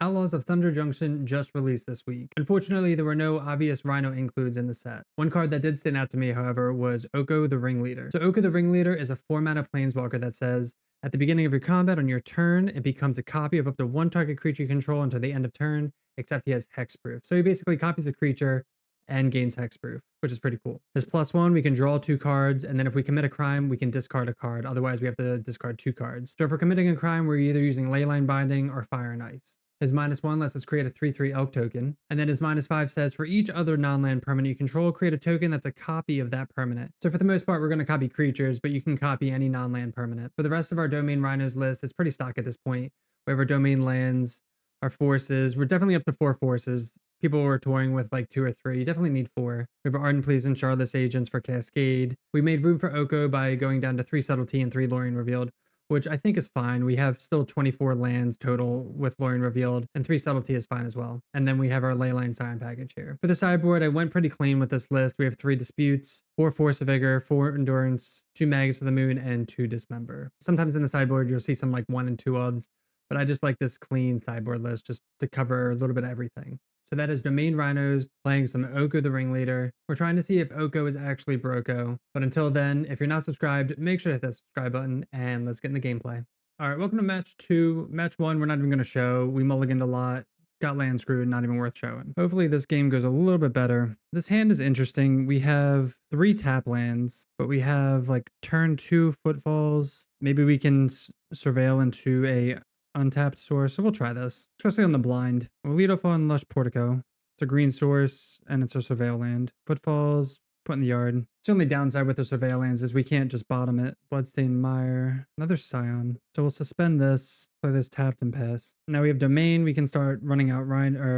Outlaws of Thunder Junction just released this week. Unfortunately, there were no obvious Rhino includes in the set. One card that did stand out to me, however, was Oko the Ringleader. So Oko the Ringleader is a 4-mana Planeswalker that says, at the beginning of your combat on your turn, it becomes a copy of up to one target creature you control until the end of turn, except he has hexproof. So he basically copies a creature and gains hexproof, which is pretty cool. His +1, we can draw 2 cards, and then if we commit a crime, we can discard a card. Otherwise, we have to discard 2 cards. So if we're committing a crime, we're either using Leyline Binding or Fire and Ice. His -1 lets us create a 3/3 elk token. And then his -5 says, for each other non-land permanent you control, create a token that's a copy of that permanent. So for the most part, we're going to copy creatures, but you can copy any non-land permanent. For the rest of our Domain Rhinos list, it's pretty stock at this point. We have our Domain lands, our forces. We're definitely up to 4 forces. People were toying with like 2 or 3. You definitely need 4. We have Ardent Pleas and Shardless Agents for Cascade. We made room for Oko by going down to 3 Subtlety and 3 Lorien Revealed, which I think is fine. We have still 24 lands total with Lorien Revealed, and 3 Subtlety is fine as well. And then we have our Leyline Scion package here. For the sideboard, I went pretty clean with this list. We have 3 Disputes, 4 Force of Vigor, 4 Endurance, 2 Magus of the Moon, and 2 Dismember. Sometimes in the sideboard, you'll see some like 1 and 2 ofs, but I just like this clean sideboard list just to cover a little bit of everything. So that is Domain Rhinos playing some Oko the Ringleader. We're trying to see if Oko is actually broko. But until then, if you're not subscribed, make sure to hit that subscribe button and let's get in the gameplay. All right, welcome to match 2. Match 1, we're not even going to show. We mulliganed a lot, got land screwed, not even worth showing. Hopefully this game goes a little bit better. This hand is interesting. We have 3 tap lands, but we have like turn 2 Footfalls. Maybe we can surveil into a untapped source, so we'll try this, especially on the blind. We'll lead off on Lush Portico. It's a green source, and it's a surveil land. Footfalls, put in the yard. The only downside with the surveil lands is we can't just bottom it. Bloodstained Mire, another Scion. So we'll suspend this, play this tapped and pass. Now we have Domain. We can start running out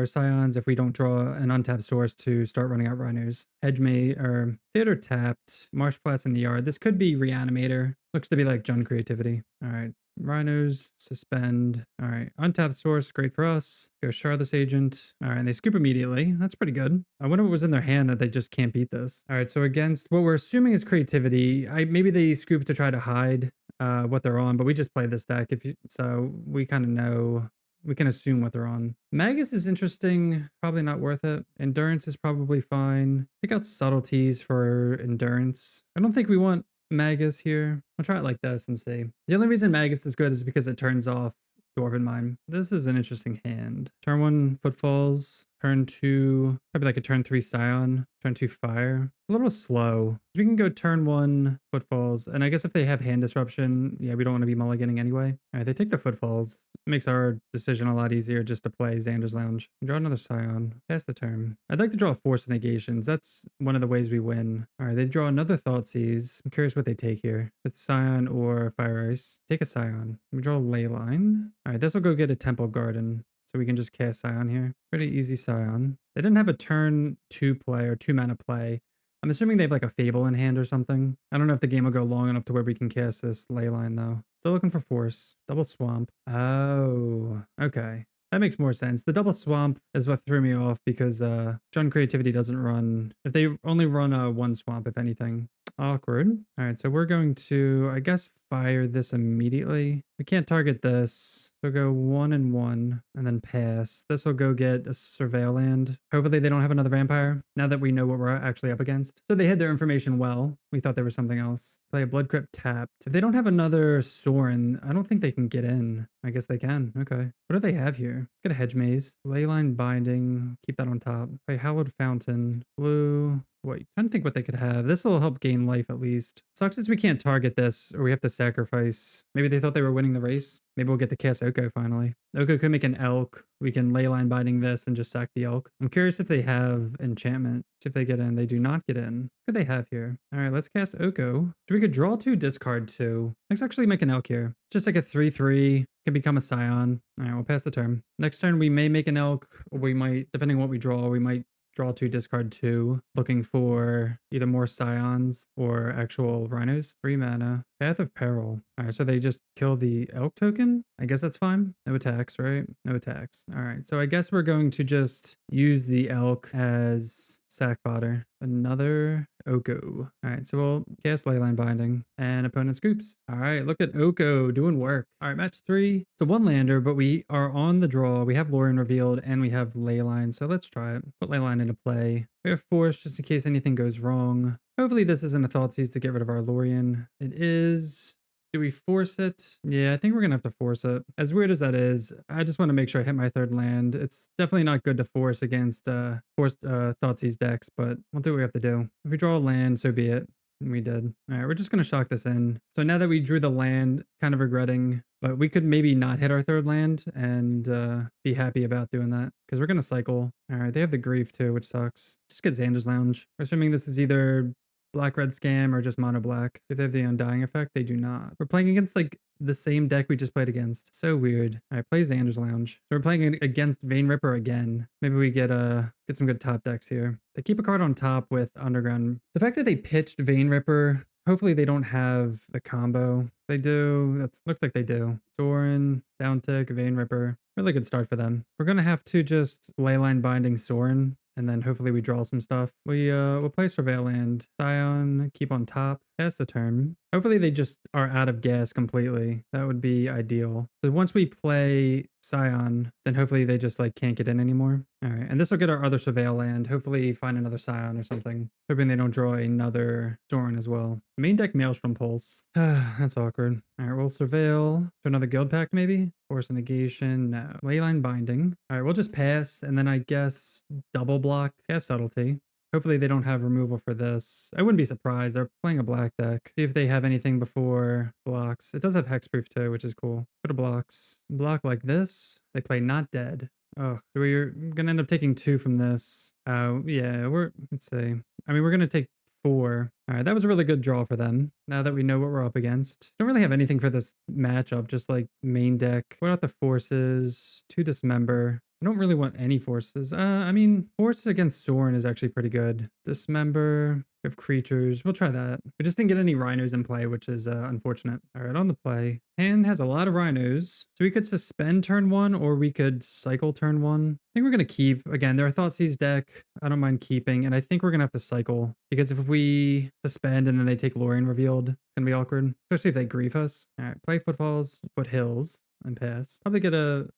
Scions if we don't draw an untapped source to start running out Rhinos. Theater tapped. Marsh Flats in the yard. This could be Reanimator. Looks to be like Jund Creativity. All right. Rhinos, suspend. All right, untapped source, great for us. Go Shardless Agent. All right, and they scoop immediately. That's pretty good. I wonder what was in their hand that they just can't beat this. All right, so against what we're assuming is creativity, maybe they scoop to try to hide what they're on, but we just play this deck. So we kind of know. We can assume what they're on. Magus is interesting, probably not worth it. Endurance is probably fine. Take out Subtleties for Endurance. I don't think we want Magus here. I'll try it like this and see. The only reason Magus is good is because it turns off Dwarven Mine. This is an interesting hand. Turn 1 Footfalls. Turn 2, probably like a turn 3 Scion. Turn 2 Fire. A little slow. We can go turn 1 Footfalls. And I guess if they have hand disruption, yeah, we don't want to be mulliganing anyway. All right, they take the Footfalls. It makes our decision a lot easier just to play Xander's Lounge. Draw another Scion. Pass the turn. I'd like to draw Force Negations. That's one of the ways we win. All right, they draw another Thoughtseize. I'm curious what they take here. It's Scion or Fire Ice. Take a Scion. We draw Leyline. All right, this will go get a Temple Garden. So we can just cast Scion here. Pretty easy Scion. They didn't have a turn 2 play or 2 mana play. I'm assuming they have like a Fable in hand or something. I don't know if the game will go long enough to where we can cast this Leyline though. Still looking for Force. Double Swamp. Oh, okay. That makes more sense. The double swamp is what threw me off because Jund Creativity doesn't run. If they only run 1 swamp, if anything. Awkward. All right, so we're going to, I guess, fire this immediately. We can't target this. So go 1 and 1 and then pass. This will go get a surveil land. Hopefully they don't have another vampire now that we know what we're actually up against. So they hid their information well. We thought there was something else. Play a Blood Crypt tapped. If they don't have another Sorin, I don't think they can get in. I guess they can. Okay. What do they have here? Get a Hedge Maze. Leyline Binding. Keep that on top. Play Hallowed Fountain. Blue. Wait, trying to think what they could have. This will help gain life at least. Sucks is we can't target this or we have to sacrifice. Maybe they thought they were winning the race. Maybe we'll get to cast Oko finally. Oko could make an elk. We can Leyline Binding this and just sack the elk. I'm curious if they have enchantment. See if they get in. They do not get in. What could they have here? All right, let's cast Oko. So we could draw 2, discard 2. Let's actually make an elk here. Just like a 3/3. Can become a Scion. All right, we'll pass the turn. Next turn we may make an elk, or we might, depending on what we draw, we might draw 2, discard 2, looking for either more Scions or actual Rhinos. 3 mana. Path of Peril. All right, so they just kill the elk token? I guess that's fine. No attacks, right? No attacks. All right, so I guess we're going to just use the elk as sack fodder. Another Oko. All right, so we'll cast Leyline Binding and opponent scoops. All right, look at Oko doing work. All right, match 3. It's a 1-lander, but we are on the draw. We have Lorien revealed and we have Leyline, so let's try it. Put Leyline into play. We have Force just in case anything goes wrong. Hopefully this isn't a Thoughtseize to get rid of our Lorien. It is. Do we force it? Yeah, I think we're gonna have to force it. As weird as that is, I just want to make sure I hit my 3rd land. It's definitely not good to force against forced Thoughtseize decks, but we'll do what we have to do. If we draw a land, so be it. And we did. All right, we're just gonna shock this in. So now that we drew the land, kind of regretting, but we could maybe not hit our 3rd land and be happy about doing that because we're gonna cycle. All right, they have the grief too, which sucks. Just get Xander's Lounge. We're assuming this is either black-red scam or just mono black. If they have the undying effect, they do not. We're playing against like the same deck we just played against. So weird. All right, play Xander's Lounge. So we're playing against Vein Ripper again. Maybe we get some good top decks here. They keep a card on top with Underground. The fact that they pitched Vein Ripper, hopefully they don't have the combo. They do. That looks like they do. Sorin, Downtick, Vein Ripper. Really good start for them. We're gonna have to just Leyline Binding Sorin. And then hopefully we draw some stuff. We'll play Surveil Land, Scion, keep on top, pass the turn. Hopefully they just are out of gas completely. That would be ideal. So once we play Scion, then hopefully they just like can't get in anymore. All right, and this will get our other Surveil Land. Hopefully find another Scion or something. Hoping they don't draw another Sorin as well. Main deck Maelstrom Pulse. That's awkward. All right, we'll Surveil to another Guild Pact maybe. Force a Negation, no. Leyline Binding. All right, we'll just pass and then I guess double block, cast Subtlety. Hopefully they don't have removal for this. I wouldn't be surprised. They're playing a black deck. See if they have anything before blocks. It does have hexproof too, which is cool. Put a blocks. Block like this. They play Not Dead. Oh, so we're gonna end up taking 2 from this. Yeah, let's see. I mean, we're gonna take 4. All right, that was a really good draw for them. Now that we know what we're up against. Don't really have anything for this matchup, just like main deck. What about the forces? 2 Dismember. I don't really want any forces. I mean, forces against Sorin is actually pretty good. Dismember, we have creatures. We'll try that. We just didn't get any rhinos in play, which is unfortunate. All right, on the play. Hand has a lot of rhinos. So we could suspend turn 1 or we could cycle turn 1. I think we're going to keep. Again, they're a Thoughtseize deck. I don't mind keeping. And I think we're going to have to cycle. Because if we suspend and then they take Lorien revealed, it's going to be awkward. Especially if they grief us. All right, play Footfalls, Foothills. And pass. Probably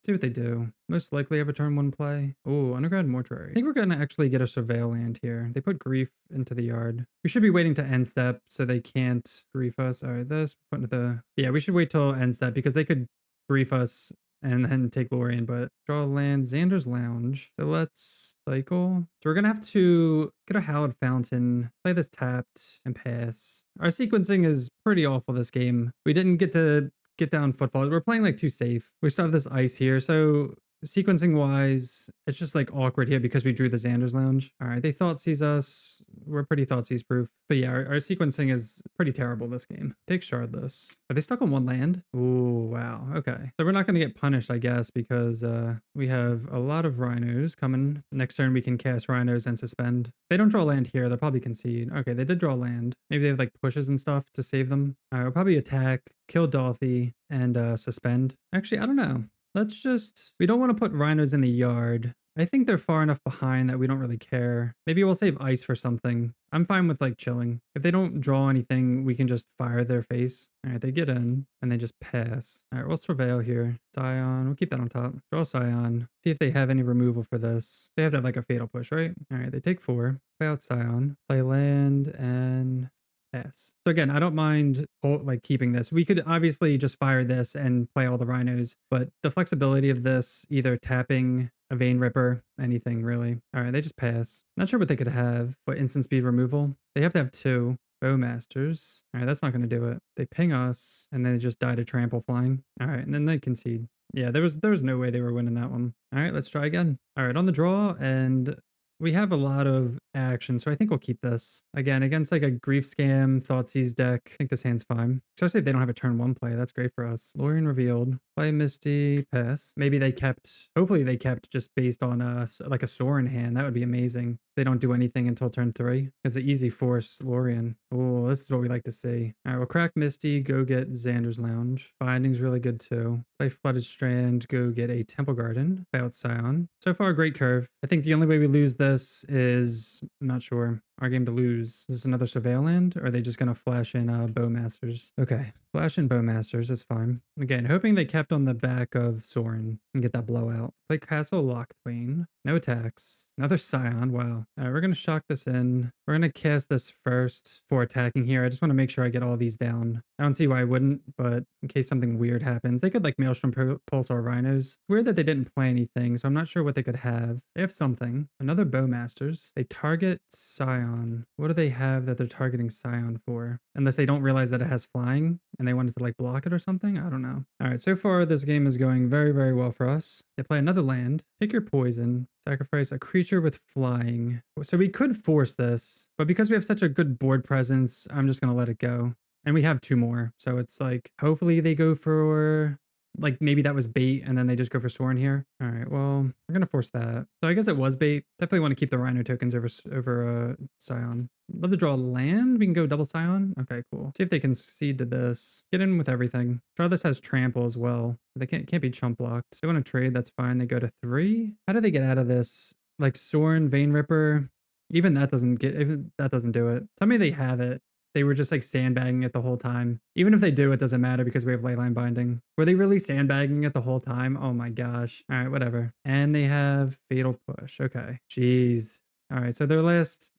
see what they do. Most likely have a turn 1 play. Oh, Underground Mortuary. I think we're gonna actually get a Surveil Land here. They put grief into the yard. We should be waiting to end step so they can't grief us. All right, this put into the. Yeah, we should wait till end step because they could grief us and then take Lorien, but draw a land, Xander's Lounge. So let's cycle. So we're gonna have to get a Hallowed Fountain, play this tapped, and pass. Our sequencing is pretty awful this game. We didn't get to get down Footfall. We're playing like too safe. We still have this ice here. So sequencing wise, it's just like awkward here because we drew the Xander's Lounge. All right, they Thoughtseize us. We're pretty Thoughtseize proof. But yeah, our sequencing is pretty terrible this game. Take Shardless. Are they stuck on 1 land? Oh, wow. Okay. So we're not going to get punished, I guess, because we have a lot of rhinos coming. Next turn, we can cast rhinos and suspend. If they don't draw land here, they'll probably concede. Okay, they did draw land. Maybe they have like pushes and stuff to save them. All right, we'll probably attack, kill Dolphy, and suspend. Actually, I don't know. We don't want to put rhinos in the yard. I think they're far enough behind that we don't really care. Maybe we'll save ice for something. I'm fine with like chilling. If they don't draw anything, we can just fire their face. All right, they get in and they just pass. All right, we'll Surveil here. Scion, we'll keep that on top. Draw Scion. See if they have any removal for this. They have to have like a fatal push, right? All right, they take 4. Play out Scion. Play land and pass. So again, I don't mind like keeping this. We could obviously just fire this and play all the rhinos, but the flexibility of this, either tapping a Vein Ripper, anything really. All right, they just pass. Not sure what they could have, but instant speed removal. They have to have 2. Bowmasters. All right, that's not going to do it. They ping us and then they just die to trample flying. All right, and then they concede. Yeah, there was no way they were winning that one. All right, let's try again. All right, on the draw, and we have a lot of action, so I think we'll keep this. Again, against like a Grief Scam, Thoughtseize deck, I think this hand's fine. Especially if they don't have a turn 1 play, that's great for us. Lorien revealed. Play Misty, pass. Maybe they kept, hopefully they kept just based on like a Sorin hand. That would be amazing. They don't do anything until turn 3. It's an easy force Lorien. Oh, this is what we like to see. All right, we'll crack Misty, go get Xander's Lounge. Binding's really good too. Play Flooded Strand, go get a Temple Garden. Play out Scion. So far, great curve. I think the only way we lose this is, I'm not sure. our game to lose. Is this another Surveil land? Or are they just going to flash in Bowmasters? Okay, flash in Bowmasters is fine. Again, hoping they kept on the back of Sorin and get that blowout. Play Castle Lochthwain. No attacks. Another Scion. Wow. All right, we're going to shock this in. We're going to cast this first before attacking here. I just want to make sure I get all these down. I don't see why I wouldn't, but in case something weird happens, they could like Maelstrom Pulse or Rhinos. Weird that they didn't play anything, so I'm not sure what they could have. They have something. Another Bowmasters. They target Scion. What do they have that they're targeting Scion for? Unless they don't realize that it has flying and they wanted to like block it or something. I don't know. All right, so far this game is going very, very well for us. They play another land. Pick your poison. Sacrifice a creature with flying. So we could force this, but because we have such a good board presence, I'm just going to let it go. And we have 2 more. So it's like, hopefully they go for, like maybe that was bait and then they just go for Sorin here. All right, well, we're going to force that. So I guess it was bait. Definitely want to keep the Rhino tokens over Scion. Love to draw a land. We can go double Scion. Okay, cool. See if they concede to this. Get in with everything. Draw this has trample as well. They can't be chump blocked. They want to trade, that's fine. They go to 3. How do they get out of this? Like Sorin, Vein Ripper. Even that doesn't do it. Tell me they have it. They were just like sandbagging it the whole time. Even if they do, it doesn't matter because we have Leyline Binding. Were they really sandbagging it the whole time? Oh my gosh. All right, whatever. And they have Fatal Push. Okay. Jeez. All right, so their last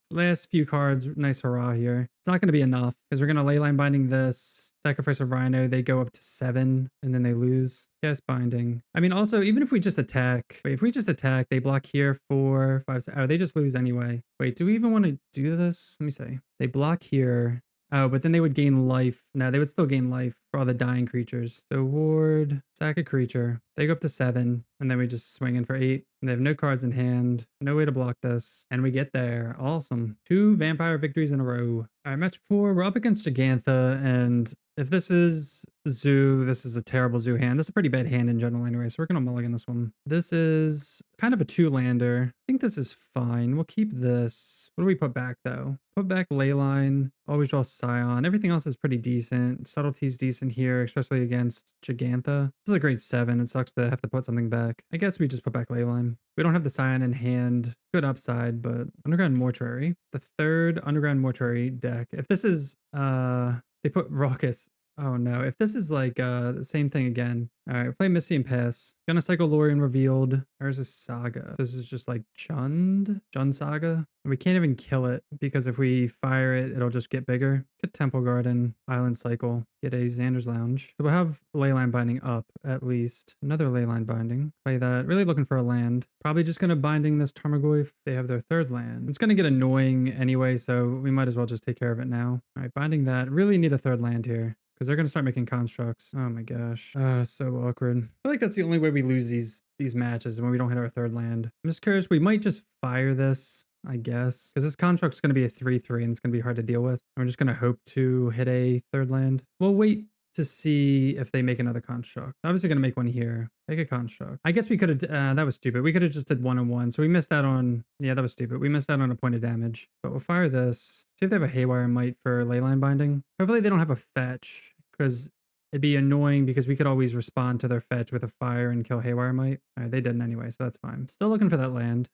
few cards, nice hurrah here. It's not going to be enough because we're going to Leyline Binding this, sacrifice a Rhino, they go up to 7 and then they lose. Yes, Binding. I mean, also, even if we just attack, wait, if we just attack, they block here 4, 5, 6, oh, they just lose anyway. Wait, do we even want to do this? Let me see. They block here. Oh, but then they would gain life. No, they would still gain life for all the dying creatures. So ward, sack a creature. They go up to 7, and then we just swing in for 8. And they have no cards in hand, no way to block this. And we get there. Awesome. 2 vampire victories in a row. All right, match 4. We're up against Gigantha, and if this is Zoo, this is a terrible Zoo hand. This is a pretty bad hand in general anyway, so we're going to mulligan this one. This is kind of a 2-lander. I think this is fine. We'll keep this. What do we put back, though? Put back Leyline. Always draw Scion. Everything else is pretty decent. Subtlety's decent here, especially against Gigantha. This is a grade 7. It sucks to have to put something back. I guess we just put back Leyline. We don't have the Scion in hand. Good upside, but Underground Mortuary. The 3rd Underground Mortuary deck. If this is, they put Raucous. Oh no, if this is like the same thing again. All right, play Misty and Pass. Gonna cycle Lorien Revealed. There's a Saga. This is just like Jund Saga. We can't even kill it because if we fire it, it'll just get bigger. Get Temple Garden, Island Cycle, get a Xander's Lounge. So we'll have Leyline Binding up at least. Another Leyline Binding. Play that. Really looking for a land. Probably just gonna Binding this Tarmogoyf. They have their 3rd land. It's gonna get annoying anyway, so we might as well just take care of it now. All right, Binding that. Really need a 3rd land here. Because they're going to start making constructs. Oh my gosh. So awkward. I feel like that's the only way we lose these matches when we don't hit our 3rd land. I'm just curious. We might just fire this, I guess. Because this construct's going to be a 3/3 and it's going to be hard to deal with. We're just going to hope to hit a 3rd land. We'll wait to see if they make another construct. Obviously going to make one here. Make a construct. I guess we could have, that was stupid. We could have just did 1-1. So we missed that on, yeah, that was stupid. We missed that on a point of damage. But we'll fire this. See if they have a Haywire Might for Leyline Binding. Hopefully they don't have a fetch because it'd be annoying because we could always respond to their fetch with a fire and kill Haywire Might. All right, they didn't anyway, so that's fine. Still looking for that land.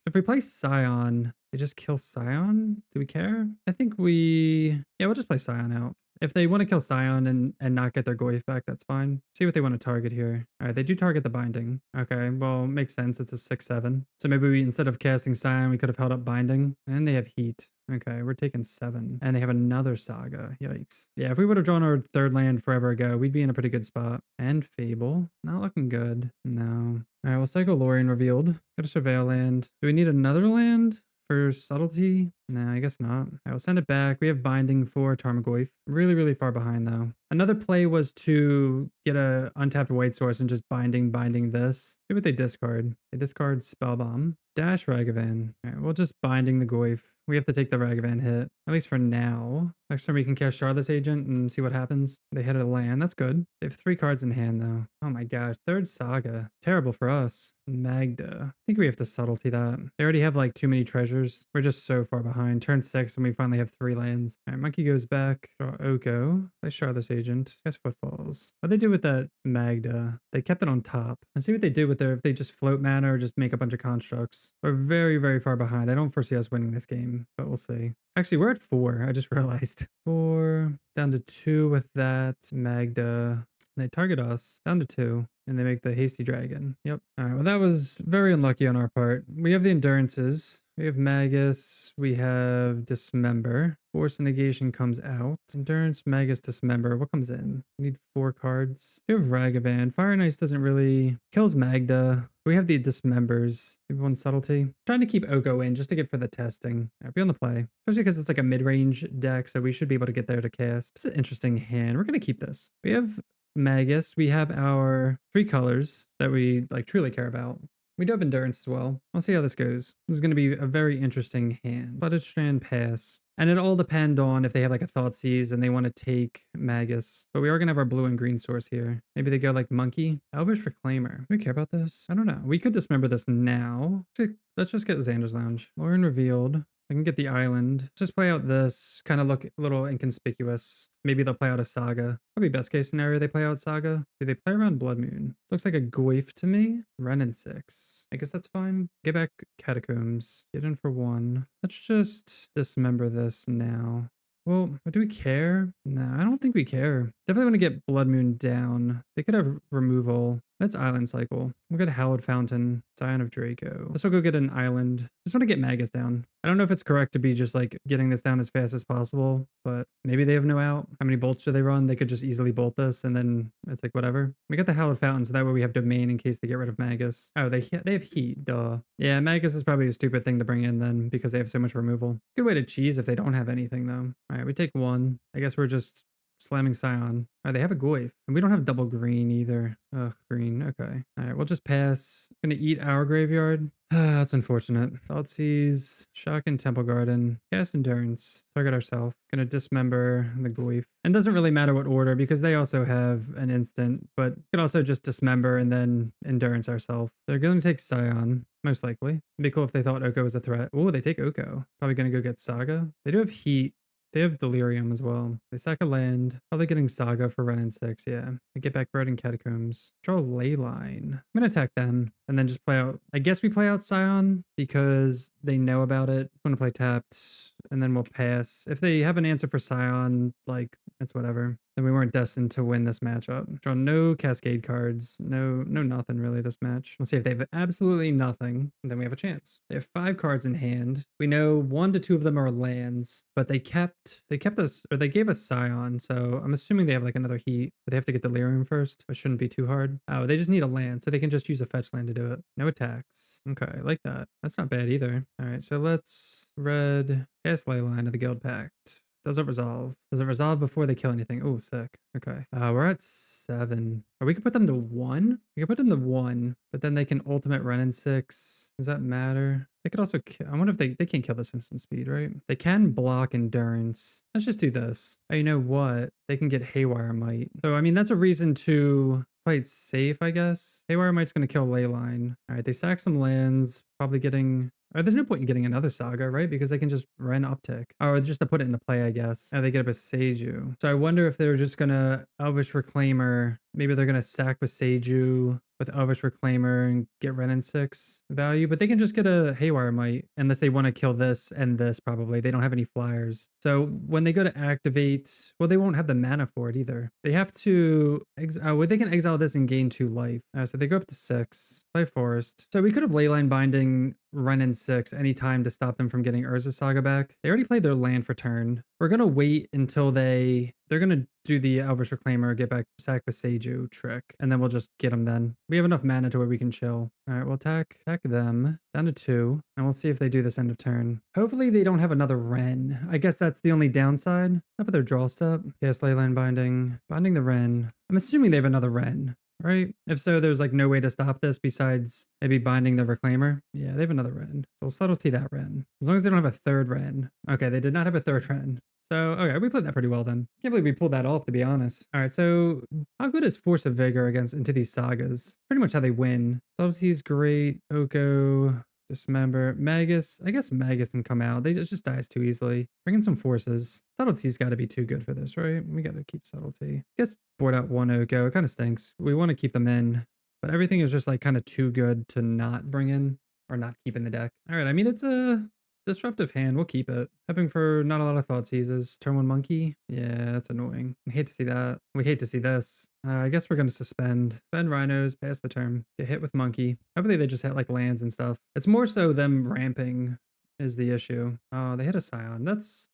If we play Scion, they just kill Scion? Do we care? I think yeah, we'll just play Scion out. If they want to kill Scion and not get their Goyf back, that's fine. See what they want to target here. All right, they do target the Binding. Okay, well, makes sense. It's a 6/7. So maybe we, instead of casting Scion, we could have held up Binding. And they have Heat. Okay, we're taking 7. And they have another Saga. Yikes. Yeah, if we would have drawn our 3rd land forever ago, we'd be in a pretty good spot. And Fable. Not looking good. No. All right, we'll cycle Lorien Revealed. Got a Surveil land. Do we need another land for Subtlety? No, I guess not. I will send it back. We have Binding for Tarmogoyf. Really, really far behind though. Another play was to get a untapped white source and just binding this. See what they discard. They discard Spellbomb. Dash Ragavan. All right, we'll just Binding the Goyf. We have to take the Ragavan hit, at least for now. Next time we can cast Charlotte's Agent and see what happens. They hit a land. That's good. They have 3 cards in hand though. Oh my gosh. 3rd Saga. Terrible for us. Magda. I think we have to Subtlety that. They already have like too many treasures. We're just so far behind. Turn 6 and we finally have 3 lands. All right, Monkey goes back. Draw Oko. Play Charlotte's Agent. Agent. Guess Footfalls. What they do with that Magda? They kept it on top. Let's see what they do with their, if they just float mana or just make a bunch of constructs. We're very, very far behind. I don't foresee us winning this game, but we'll see. Actually, we're at 4. I just realized. 4, down to 2 with that Magda. They target us, down to 2, and they make the Hasty Dragon. Yep. All right, well, that was very unlucky on our part. We have the Endurances. We have Magus. We have Dismember. Force Negation comes out. Endurance, Magus, Dismember. What comes in? We need 4 cards. We have Ragavan. Fire and Ice doesn't really... Kills Magda. We have the Dismembers. We have 1 Subtlety. Trying to keep Oko in just to get for the testing. All right, be on the play. Especially because it's like a mid-range deck, so we should be able to get there to cast. It's an interesting hand. We're going to keep this. We have Magus. We have our 3 colors that we like truly care about. We do have Endurance as well. We'll see how this goes. This is going to be a very interesting hand. Flooded Strand, pass. And it all depend on if they have like a Thoughtseize and they want to take Magus. But we are going to have our blue and green source here. Maybe they go like Monkey. Elvish Reclaimer. Do we care about this? I don't know. We could dismember this now. Let's just get Xander's Lounge. Lauren Revealed. I can get the island. Just play out this. Kind of look a little inconspicuous. Maybe they'll play out a Saga. Probably best case scenario they play out Saga. Do they play around Blood Moon? Looks like a Goyf to me. Renin 6. I guess that's fine. Get back Catacombs. Get in for 1. Let's just dismember this now. Well, do we care? No, I don't think we care. Definitely want to get Blood Moon down. They could have removal. That's Island Cycle. We'll get Hallowed Fountain, Scion of Draco. Let's go get an island. Just want to get Magus down. I don't know if it's correct to be just like getting this down as fast as possible, but maybe they have no out. How many bolts do they run? They could just easily bolt this and then it's like whatever. We got the Hallowed Fountain, so that way we have Domain in case they get rid of Magus. Oh, they have Heat, duh. Yeah, Magus is probably a stupid thing to bring in then because they have so much removal. Good way to cheese if they don't have anything though. All right, we take 1. I guess we're just slamming Scion. Oh, they have a Goyf. And we don't have double green either. Ugh, green. Okay. All right, we'll just pass. Gonna eat our graveyard. That's unfortunate. Thoughtseize, Shock and Temple Garden, cast Endurance, target ourselves. Gonna dismember the Goyf. And doesn't really matter what order because they also have an instant, but could also just dismember and then Endurance ourselves. They're gonna take Scion, most likely. It'd be cool if they thought Oko was a threat. Oh, they take Oko. Probably gonna go get Saga. They do have Heat. They have Delirium as well. They sack a land. Probably getting Saga for Renin 6, yeah. They get back Red and Catacombs. Draw Leyline. I'm gonna attack them and then just play out. I guess we play out Scion because they know about it. I'm gonna play tapped and then we'll pass. If they have an answer for Scion, like, it's whatever. Then we weren't destined to win this matchup. Draw no Cascade cards. No nothing really this match. We'll see if they have absolutely nothing. And then we have a chance. They have 5 cards in hand. We know 1 to 2 of them are lands, but they kept us, or they gave us Scion. So I'm assuming they have like another Heat, but they have to get Delirium first. It shouldn't be too hard. Oh, they just need a land, so they can just use a fetch land to do it. No attacks. Okay, I like that. That's not bad either. All right, so let's red cast Leyline of the Guild Pact. Does it resolve? Does it resolve before they kill anything? Oh, sick. Okay. We're at 7. Or we could put them to 1. We could put them to 1, but then they can ultimate Renin 6. Does that matter? They could also kill. I wonder if they can't kill this instant speed, right? They can block Endurance. Let's just do this. Oh, you know what? They can get Haywire Might. So, I mean, that's a reason to play it safe, I guess. Haywire Might's going to kill Leyline. All right, they sack some lands, probably getting... Oh, there's no point in getting another Saga, right? Because they can just Ren uptick. Or just to put it into play, I guess. Oh, they get a Beseiju. So I wonder if they're just gonna Elvish Reclaimer. Maybe they're gonna sack Beseiju with Elvish Reclaimer and get Renin 6 value. But they can just get a Haywire Might. Unless they want to kill this and this, probably. They don't have any flyers. So when they go to activate... Well, they won't have the mana for it either. They have to... well, they can exile this and gain 2 life. So they go up to 6. Play Forest. So we could have Leyline Binding Renin 6 anytime to stop them from getting Urza's Saga back. They already played their land for turn. We're gonna wait until they're gonna do the Elvish Reclaimer, get back sack Beseiju trick, and then we'll just get them then. We have enough mana to where we can chill. All right, we'll attack them down to 2, and we'll see if they do this end of turn. Hopefully they don't have another Ren. I guess that's the only downside. Up with their draw step. Yes, Leyline binding the Ren. I'm assuming they have another Ren. Right? If so, there's like no way to stop this besides maybe binding the Reclaimer. Yeah, they have another Ren. So we'll subtlety that Ren. As long as they don't have a third Ren. Okay, they did not have a third Ren. So, okay, we played that pretty well then. Can't believe we pulled that off, to be honest. All right, so how good is Force of Vigor into these Sagas? Pretty much how they win. Subtlety is great. Oko, Dismember. Magus. I guess Magus can come out. It just dies too easily. Bring in some forces. Subtlety's got to be too good for this, right? We got to keep subtlety. I guess board out one Oko. It kind of stinks. We want to keep them in, but everything is just like kind of too good to not bring in or not keep in the deck. All right. I mean, it's a disruptive hand. We'll keep it. Hoping for not a lot of thought seizes. Turn one monkey. Yeah, that's annoying. I hate to see that. We hate to see this. I guess we're going to suspend. Spend Rhinos, pass the turn. Get hit with monkey. Hopefully they just hit like lands and stuff. It's more so them ramping is the issue. Oh, they hit a Scion. That's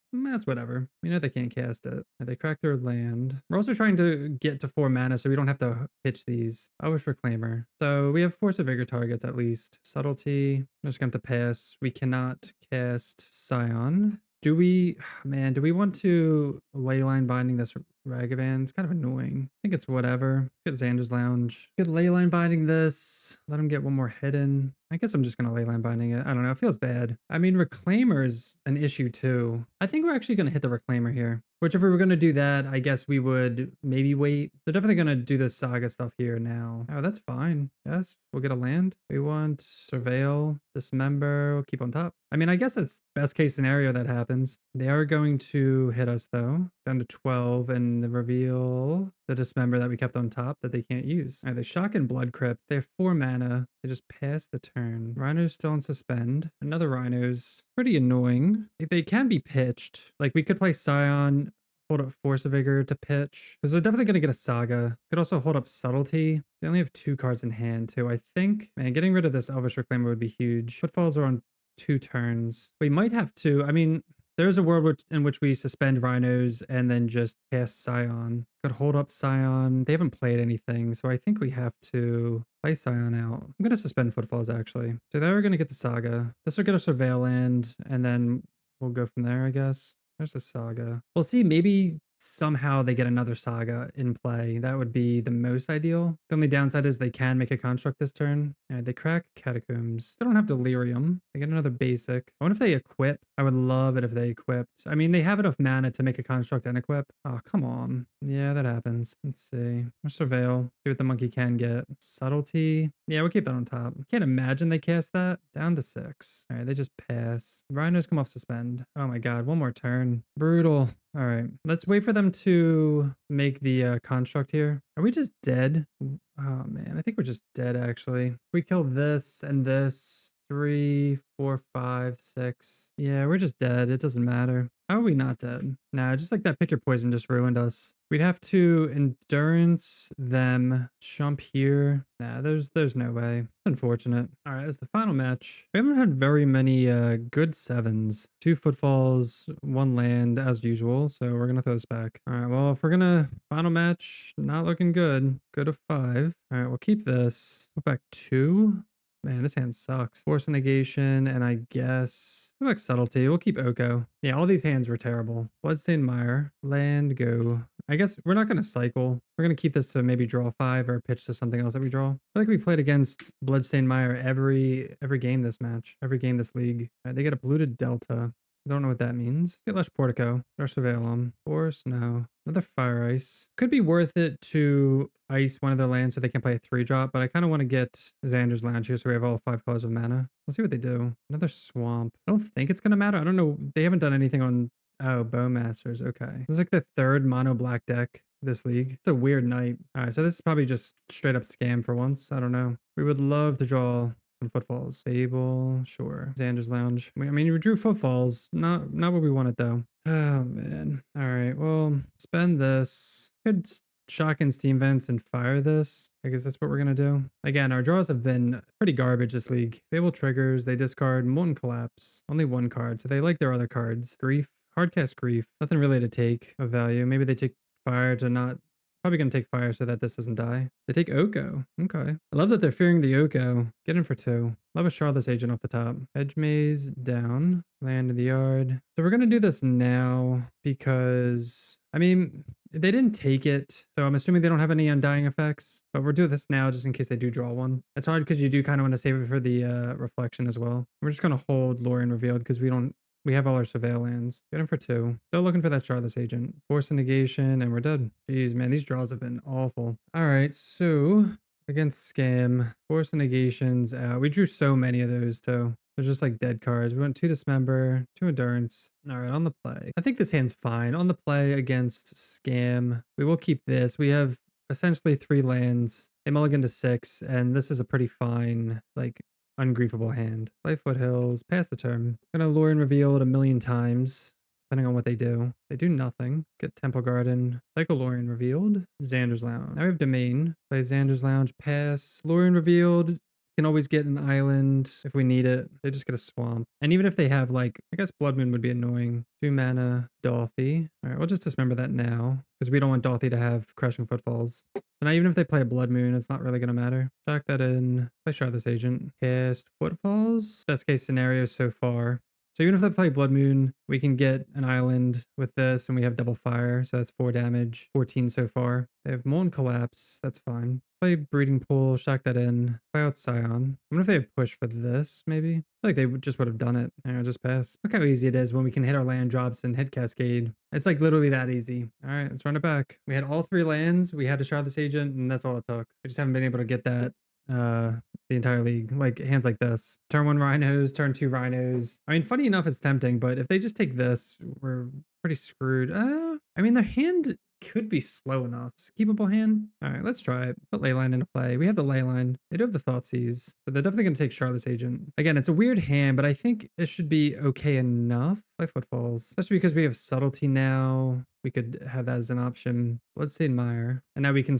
whatever. We know they can't cast it. They crack their land. We're also trying to get to 4 mana so we don't have to pitch these. I wish Reclaimer. So we have Force of Vigor targets at least. Subtlety. I'm just going to pass. We cannot cast Scion. Do we, man, do we want to Leyline Binding this Ragavan? It's kind of annoying. I think it's whatever. Get Xander's Lounge. Get Leyline Binding this. Let him get one more hidden. I guess I'm just going to Leyline Binding it. I don't know. It feels bad. I mean, Reclaimer is an issue too. I think we're actually going to hit the Reclaimer here. Which if we were going to do that, I guess we would maybe wait. They're definitely going to do the Saga stuff here now. Oh, that's fine. Yes, we'll get a land. We want Surveil, Dismember, we'll keep on top. I mean, I guess it's best case scenario that happens. They are going to hit us though. Down to 12 and the reveal the Dismember that we kept on top that they can't use. All right, they shock and Blood Crypt. They have 4 mana. They just pass the turn. Rhino's still on suspend. Another Rhino's pretty annoying. They can be pitched. Like we could play Scion, hold up Force of Vigor to pitch. Because they're definitely going to get a Saga. Could also hold up Subtlety. They only have 2 cards in hand too, I think. Man, getting rid of this Elvish Reclaimer would be huge. Footfalls are on 2 turns. We might have to, I mean, there's a world in which we suspend Rhinos and then just cast Scion. Could hold up Scion. They haven't played anything, so I think we have to play Scion out. I'm going to suspend Footfalls, actually. So they're going to get the Saga. This will get a Surveil land, and then we'll go from there, I guess. There's the Saga. We'll see, maybe somehow they get another Saga in play. That would be the most ideal. The only downside is they can make a construct this turn. They crack Catacombs. They don't have Delirium. They get another basic. I wonder if they equip. I would love it if they equipped. I mean, they have enough mana to make a construct and equip. Oh, come on. Yeah, that happens. Let's see. Let's Surveil. See what the monkey can get. Subtlety. Yeah, we'll keep that on top. Can't imagine they cast that. Down to 6. All right, they just pass. Rhinos come off suspend. Oh my god, one more turn. Brutal. All right, let's wait for them to make the construct here. Are we just dead? Oh man, I think we're just dead actually. We kill this and this. 3, 4, 5, 6. Yeah, we're just dead. It doesn't matter. How are we not dead? Nah, just like that pick your poison just ruined us. We'd have to endurance them, jump here. Nah, there's no way. Unfortunate. All right, as the final match. We haven't had very many good 7s. 2 footfalls, 1 land as usual. So we're gonna throw this back. All right, well, if we're gonna final match, not looking good. Go to 5. All right, we'll keep this. Go back 2. Man, this hand sucks. Force negation, and I guess go back subtlety. We'll keep Oko. Yeah, all these hands were terrible. Bloodstained Mire, land, go. I guess we're not going to cycle. We're going to keep this to maybe draw 5 or pitch to something else that we draw. I feel like we played against Bloodstained Mire every game this match, every game this league. All right, they get a polluted Delta. Don't know what that means. Get Lush Portico. Or Surveil them. Force, no. Another Fire Ice. Could be worth it to ice one of their lands so they can play a 3-drop, but I kind of want to get Xander's Lounge here so we have all 5 colors of mana. Let's see what they do. Another Swamp. I don't think it's going to matter. I don't know. They haven't done anything on... Oh, Bowmasters. Okay. This is like the 3rd mono black deck this league. It's a weird night. All right, so this is probably just straight up scam for once. I don't know. We would love to draw... some footfalls. Fable, sure. Xander's Lounge. I mean, you drew footfalls. Not what we wanted though. Oh man. All right. Well, spend this. Could shock in Steam Vents and fire this. I guess that's what we're gonna do. Again, our draws have been pretty garbage this league. Fable triggers. They discard Molten Collapse. Only 1 card, so they like their other cards. Grief. Hardcast Grief. Nothing really to take of value. Maybe they take fire to not. Probably going to take fire so that this doesn't die. They take Oko. Okay. I love that they're fearing the Oko. Get in for 2. Love a Charlotte's Agent off the top. Edge Maze down. Land in the yard. So we're going to do this now because, I mean, they didn't take it. So I'm assuming they don't have any undying effects. But we're doing this now just in case they do draw one. It's hard because you do kind of want to save it for the reflection as well. We're just going to hold Lorien Revealed because we have all our Surveil lands. Get him for 2. Still looking for that Charlotte's Agent. Force a negation, and we're dead. Jeez, man, these draws have been awful. All right, so against Scam. Force and Negations. We drew so many of those too. There's just like dead cards. We went 2 Dismember, 2 Endurance. All right, on the play. I think this hand's fine. On the play against Scam, we will keep this. We have essentially 3 lands. They mulligan to 6, and this is a pretty fine, like, ungriefable hand. Play Foothills, pass the turn. Gonna lure and revealed a million times, depending on what they do. They do nothing. Get Temple Garden, Cycle Lorien revealed, Xander's Lounge. Now we have Domain. Play Xander's Lounge, pass. Lorien revealed. Can always get an island if we need it. They just get a swamp. And even if they have like, I guess Blood Moon would be annoying. 2 mana, Dolthy. All right, we'll just dismember that now because we don't want Dolthy to have Crushing Footfalls. So now even if they play a Blood Moon, it's not really going to matter. Jack that in. Play Shardless Agent. Cast Footfalls. Best case scenario so far. So even if they play Blood Moon, we can get an island with this, and we have double fire, so that's 4 damage, 14 so far. They have Molten Collapse, that's fine. Play Breeding Pool, shock that in. Play out Scion. I wonder if they have push for this, maybe? I feel like they just would have done it. I'll just pass. Look how easy it is when we can hit our land drops and hit Cascade. It's like literally that easy. All right, let's run it back. We had all 3 lands, we had a Shardless Agent, and that's all it took. We just haven't been able to get that the entire league, like hands like this. Turn 1 Rhinos, turn 2 Rhinos. I mean, funny enough, it's tempting, but if they just take this, we're pretty screwed. I mean, their hand could be slow enough. It's a keepable hand. All right, let's try it. Put Leyline into play. We have the Leyline. They do have the Thoughtseize, but they're definitely going to take Shardless Agent. Again, it's a weird hand, but I think it should be okay enough. Play Footfalls, especially because we have Subtlety now. We could have that as an option. Bloodstained Mire. And now we can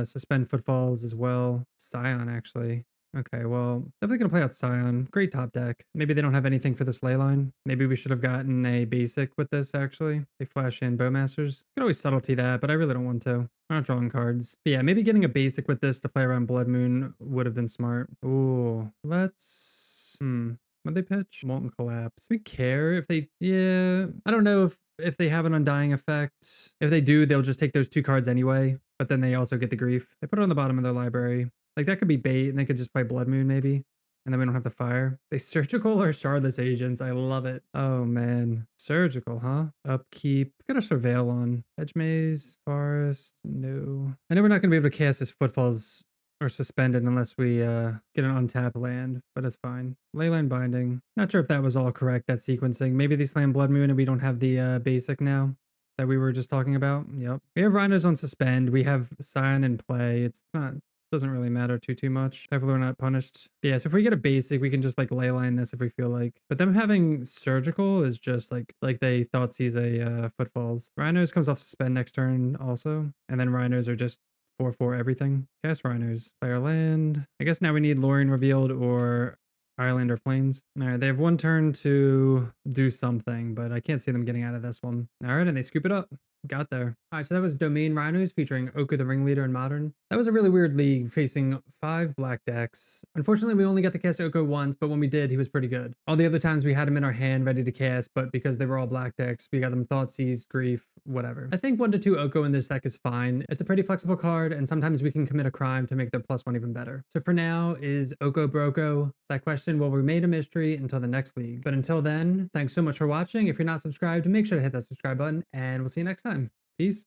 suspend Footfalls as well. Scion, actually. Okay, well, definitely gonna play out Scion. Great top deck. Maybe they don't have anything for this Leyline. Maybe we should have gotten a basic with this, actually. They flash in Bowmasters. Could always subtlety that, but I really don't want to. We're not drawing cards. But yeah, maybe getting a basic with this to play around Blood Moon would have been smart. Ooh, let's... What'd they pitch? Molten Collapse. We care if they... Yeah, I don't know if they have an Undying effect. If they do, they'll just take those 2 cards anyway, but then they also get the grief. They put it on the bottom of their library. Like, that could be bait, and they could just play Blood Moon, maybe. And then we don't have the fire. They Surgical or Shardless Agents. I love it. Oh, man. Surgical, huh? Upkeep. Got a Surveil on. Edge Maze. Forest. No. I know we're not going to be able to cast this Footfalls or suspend it unless we get an untapped land, but it's fine. Leyline Binding. Not sure if that was all correct, that sequencing. Maybe they slam Blood Moon and we don't have the basic now that we were just talking about. Yep. We have Rhinos on suspend. We have Scion in play. It's not... Doesn't really matter too much. Hopefully we're not punished. Yeah, so if we get a basic, we can just like leyline this if we feel like. But them having Surgical is just like they Thoughtseize a Footfalls. Rhinos comes off suspend next turn also. And then Rhinos are just 4/4 everything. Cast Rhinos. Play our land. I guess now we need Lorien revealed or Island or Plains. All right, they have 1 turn to do something, but I can't see them getting out of this one. All right, and they scoop it up. Got there. All right, so that was Domain Rhinos featuring Oko the Ringleader in Modern. That was a really weird league facing 5 black decks. Unfortunately, we only got to cast Oko once, but when we did, he was pretty good. All the other times we had him in our hand ready to cast, but because they were all black decks, we got them Thoughtseize, Grief, whatever. I think 1 to 2 Oko in this deck is fine. It's a pretty flexible card, and sometimes we can commit a crime to make their +1 even better. So for now, is Oko broko? That question will remain a mystery until the next league. But until then, thanks so much for watching. If you're not subscribed, make sure to hit that subscribe button, and we'll see you next time. Peace.